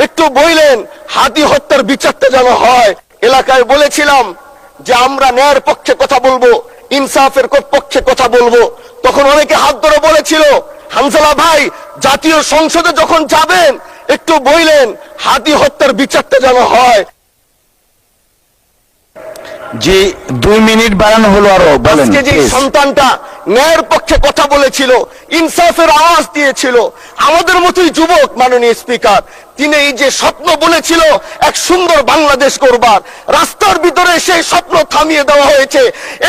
একটু বললেন হাদি হত্যার বিচারটা যেন হয়। এলাকায় বলেছিলাম যে আমরা ন্যায়ের পক্ষে কথা বলবো, ইনসাফের পক্ষে কথা বলবো। তখন অনেকে হাত ধরে বলেছিল, হানজালা ভাই জাতীয় সংসদে যখন যাবেন একটু বললেন হাদি হত্যার বিচারটা যেন হয়। জি 2 মিনিট বাড়ানো হলো, আরো বলেন। আজকে যে সন্তানটা ন্যায়ের পক্ষে কথা বলেছিল, ইনসাফের আওয়াজ দিয়েছিল, আমাদের মতোই যুবক মাননীয় স্পিকার, তিনি এই যে স্বপ্ন বলেছিল এক সুন্দর বাংলাদেশ করবার, রাস্তার ভিতরে সেই স্বপ্ন থামিয়ে দেওয়া হয়েছে।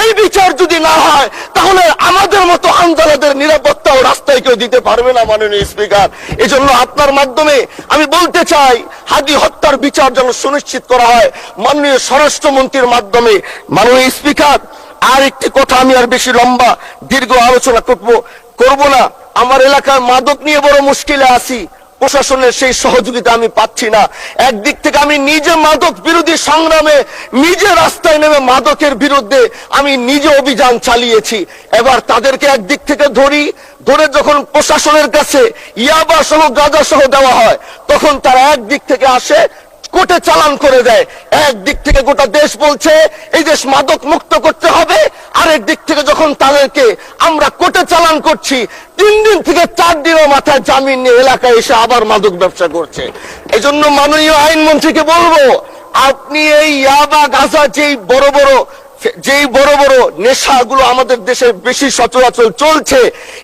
এই বিচার যদি না হয় তাহলে আমাদের মতো আন্দোলনের নিরাপত্তাও রাস্তায় কেউ দিতে পারবে না মাননীয় স্পিকার। এজন্য আপনার মাধ্যমে আমি বলতে চাই হাদি হত্যার বিচার যেন সুনিশ্চিত করা হয় মাননীয় স্বরাষ্ট্রমন্ত্রীর মাধ্যমে। মাননীয় স্পিকার, আর একটি কথা, আমি আর বেশি লম্বা দীর্ঘ আলোচনা করব না। আমার এলাকার মাদক নিয়ে বড় মুশকিলে আছি, প্রশাসনের সেই সহযোগিতা আমি পাচ্ছি না। একদিক থেকে আমি নিজে মাদক বিরোধী সংগ্রামে নিজে রাস্তায় নেমে মাদকের বিরুদ্ধে আমি নিজে অভিযান চালিয়েছি। এবার তাদেরকে একদিক থেকে ধরে যখন প্রশাসনের কাছে ইয়াবা সহ গাঁজা সহ দেওয়া হয়, তখন তারা একদিক থেকে আসে কোর্টে চালান করে দেয়। একদিক থেকে গোটা দেশ বলছে এই দেশ মাদক মুক্ত করতে হবে, আরেক দিক থেকে যখন তাদেরকে আমরা কোর্টে চালান করছি, 3 দিন থেকে 4 দিনের মাথায় জামিন নিয়ে এলাকায় এসে আবার মাদক ব্যবসা করছে। এজন্য মাননীয় আইনমন্ত্রীকে বলবো, আপনি এই ইয়াবা গাঁজা যেই বড় বড় নেশাগুলো আমাদের দেশে বেশি সচরাচর চলছে,